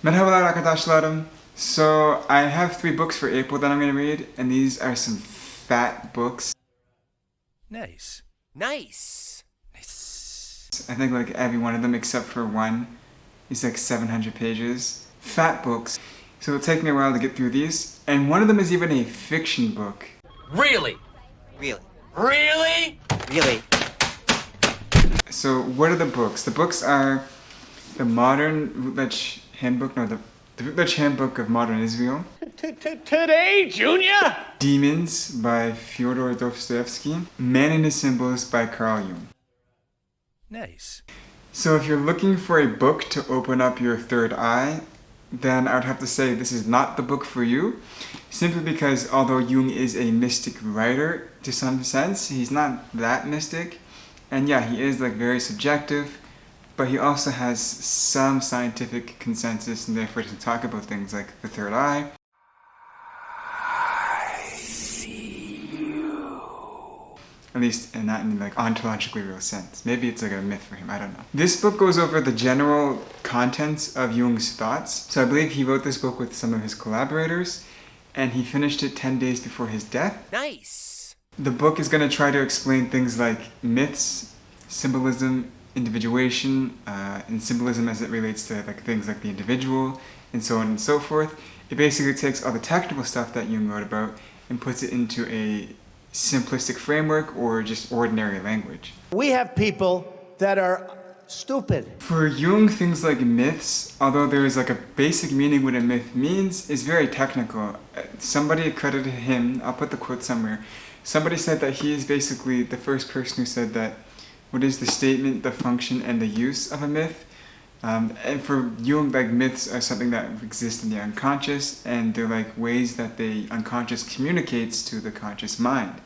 Merhabalar arkadaşlarım. So I have 3 books for April that I'm going to read, and these are some fat books. Nice. Nice. Nice. I think like every one of them except for one is like 700 pages. Fat books. So it'll take me a while to get through these. And one of them is even a fiction book. Really? Really? Really? Really? So what are the books? The books are the modern routledge handbook, no, the routledge handbook of modern Israel. Today, Junior? Demons by Fyodor Dostoevsky. Man and His Symbols by Carl Jung. Nice. So if you're looking for a book to open up your third eye, then I would have to say this is not the book for you, simply because although Jung is a mystic writer to some sense, he's not that mystic, and yeah, he is like very subjective, but he also has some scientific consensus and therefore doesn't talk about things like the third eye. At least not in like ontologically real sense. Maybe it's like a myth for him, I don't know. This book goes over the general contents of Jung's thoughts. So I believe he wrote this book with some of his collaborators, and he finished it 10 days before his death. Nice. The book is going to try to explain things like myths, symbolism, individuation, and symbolism as it relates to like things like the individual, and so on and so forth. It basically takes all the technical stuff that Jung wrote about and puts it into a simplistic framework or just ordinary language. We have people that are stupid. For Jung, things like myths, although there is like a basic meaning what a myth means, is very technical. Somebody accredited him, I'll put the quote somewhere, somebody said that he is basically the first person who said that what is the statement, the function, and the use of a myth. And for Jung, like myths are something that exists in the unconscious, and they're like ways that the unconscious communicates to the conscious mind.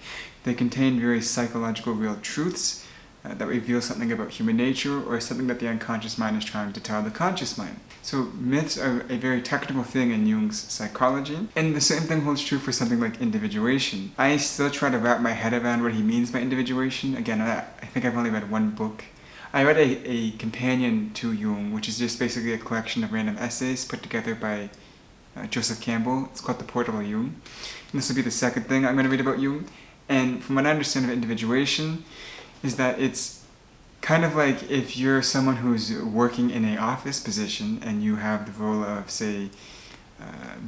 They contain very psychological real truths that reveal something about human nature or something that the unconscious mind is trying to tell the conscious mind. So myths are a very technical thing in Jung's psychology, and the same thing holds true for something like individuation. I still try to wrap my head around what he means by individuation. Again, I think I've only read one book. I read a companion to Jung, which is just basically a collection of random essays put together by Joseph Campbell. It's called The Portal of Jung. And this will be the second thing I'm going to read about Jung. And from what I understand of individuation, is that it's kind of like if you're someone who's working in an office position and you have the role of, say,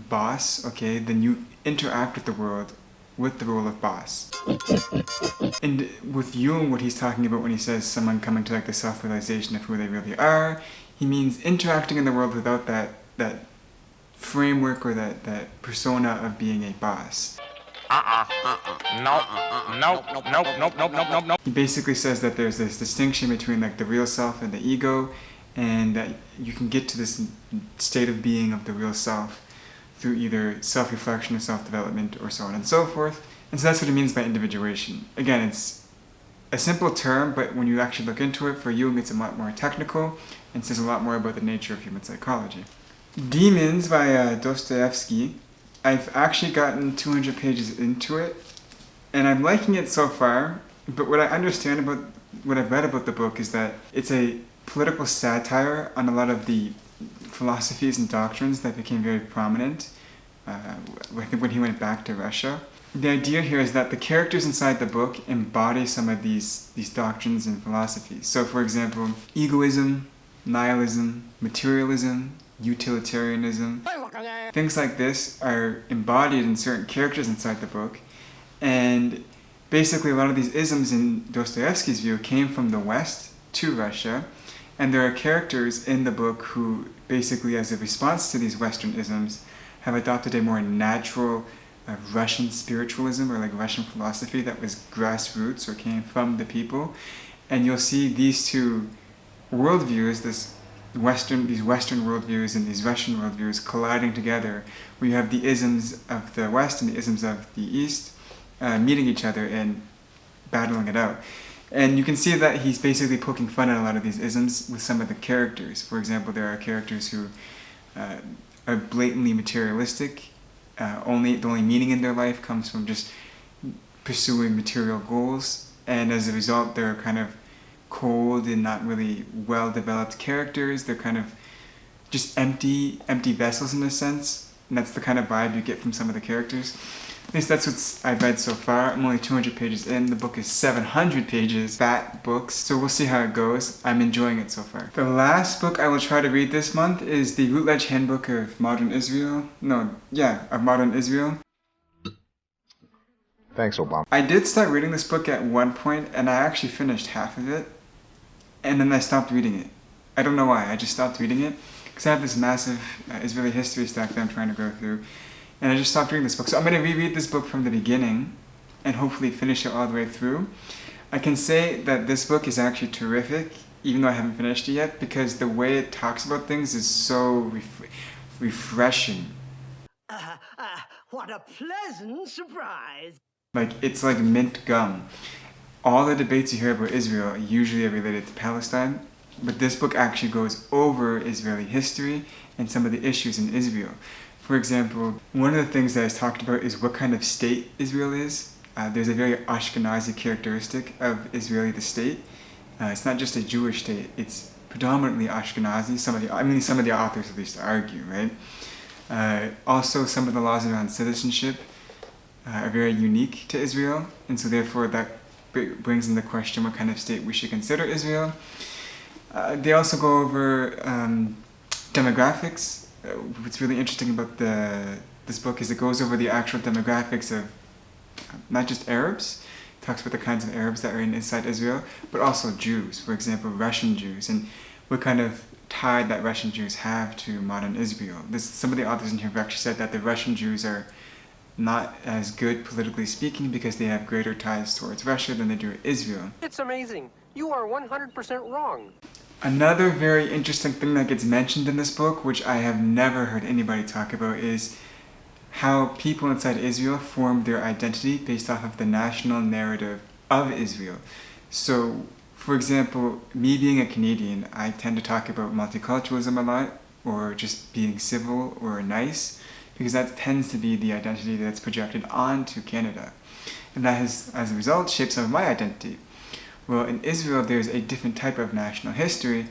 boss, okay, then you interact with the world with the role of boss. And with Jung, what he's talking about when he says someone coming to like the self-realization of who they really are, he means interacting in the world without that framework or that persona of being a boss. No. He basically says that there's this distinction between like the real self and the ego, and that you can get to this state of being of the real self through either self-reflection or self-development or so on and so forth. And so that's what he means by individuation. Again, it's a simple term, but when you actually look into it, for Jung it's a lot more technical and says a lot more about the nature of human psychology. Demons by Dostoevsky. I've actually gotten 200 pages into it, and I'm liking it so far, but what I understand about what I've read about the book is that it's a political satire on a lot of the philosophies and doctrines that became very prominent I think when he went back to Russia. The idea here is that the characters inside the book embody some of these doctrines and philosophies. So for example, egoism, nihilism, materialism, utilitarianism, things like this are embodied in certain characters inside the book, and basically a lot of these isms in Dostoevsky's view came from the West to Russia, and there are characters in the book who basically as a response to these Western isms have adopted a more natural Russian spiritualism or like Russian philosophy that was grassroots or came from the people. And you'll see these two worldviews, these Western worldviews and these Russian worldviews colliding together, where you have the isms of the West and the isms of the East meeting each other and battling it out. And you can see that he's basically poking fun at a lot of these isms with some of the characters. For example, there are characters who are blatantly materialistic. The only meaning in their life comes from just pursuing material goals, and as a result they're kind of cold and not really well developed characters. They're kind of just empty vessels in a sense. And that's the kind of vibe you get from some of the characters. At least that's what I've read so far. I'm only 200 pages in. The book is 700 pages. Fat books. So we'll see how it goes. I'm enjoying it so far. The last book I will try to read this month is the Routledge Handbook of Modern Israel. Of Modern Israel. Thanks, Obama. I did start reading this book at one point, and I actually finished half of it. And then I stopped reading it. I don't know why. I just stopped reading it. Because I have this massive Israeli history stack that I'm trying to go through. And I just stopped reading this book. So I'm going to reread this book from the beginning and hopefully finish it all the way through. I can say that this book is actually terrific, even though I haven't finished it yet, because the way it talks about things is so refreshing. What a pleasant surprise! Like, it's like mint gum. All the debates you hear about Israel usually are related to Palestine, but this book actually goes over Israeli history and some of the issues in Israel. For example, one of the things that is talked about is what kind of state Israel is. There's a very Ashkenazi characteristic of Israeli the state. It's not just a Jewish state, it's predominantly Ashkenazi. Some of the authors at least argue, right? Also, some of the laws around citizenship are very unique to Israel, and so therefore that brings into question what kind of state we should consider Israel. They also go over demographics. What's really interesting about this book is it goes over the actual demographics of not just Arabs, it talks about the kinds of Arabs that are inside Israel, but also Jews, for example, Russian Jews, and what kind of tie that Russian Jews have to modern Israel. Some of the authors in here have actually said that the Russian Jews are not as good politically speaking because they have greater ties towards Russia than they do Israel. It's amazing. You are 100% wrong. Another very interesting thing that gets mentioned in this book, which I have never heard anybody talk about, is how people inside Israel form their identity based off of the national narrative of Israel. So, for example, me being a Canadian, I tend to talk about multiculturalism a lot, or just being civil or nice, because that tends to be the identity that's projected onto Canada. And that has, as a result, shaped some of my identity. Well, in Israel, there's a different type of national history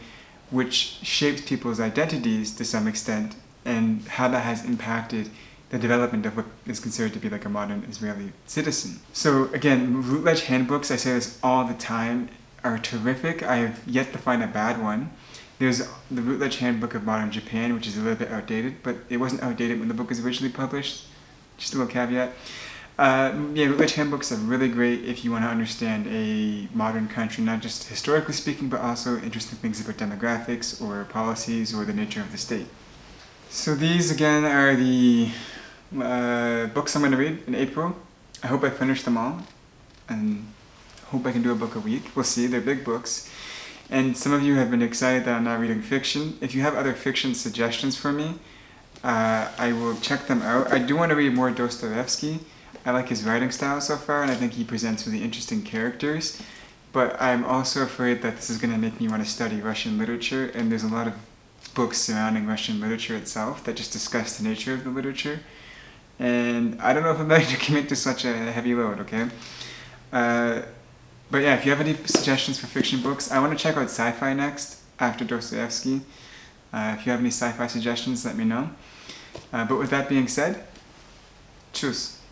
which shapes people's identities to some extent, and how that has impacted the development of what is considered to be like a modern Israeli citizen. So again, Routledge handbooks, I say this all the time, are terrific. I have yet to find a bad one. There's the Routledge Handbook of Modern Japan, which is a little bit outdated, but it wasn't outdated when the book was originally published. Just a little caveat. Routledge handbooks are really great if you want to understand a modern country, not just historically speaking, but also interesting things about demographics or policies or the nature of the state. So these again are the books I'm going to read in April. I hope I finish them all, and hope I can do a book a week. We'll see, they're big books. And some of you have been excited that I'm not reading fiction. If you have other fiction suggestions for me, I will check them out. I do want to read more Dostoevsky. I like his writing style so far, and I think he presents really interesting characters. But I'm also afraid that this is going to make me want to study Russian literature, and there's a lot of books surrounding Russian literature itself that just discuss the nature of the literature. And I don't know if I'm ready to commit to such a heavy load, okay? But yeah, if you have any suggestions for fiction books, I want to check out sci-fi next, after Dostoevsky. If you have any sci-fi suggestions, let me know. But with that being said, tschüss.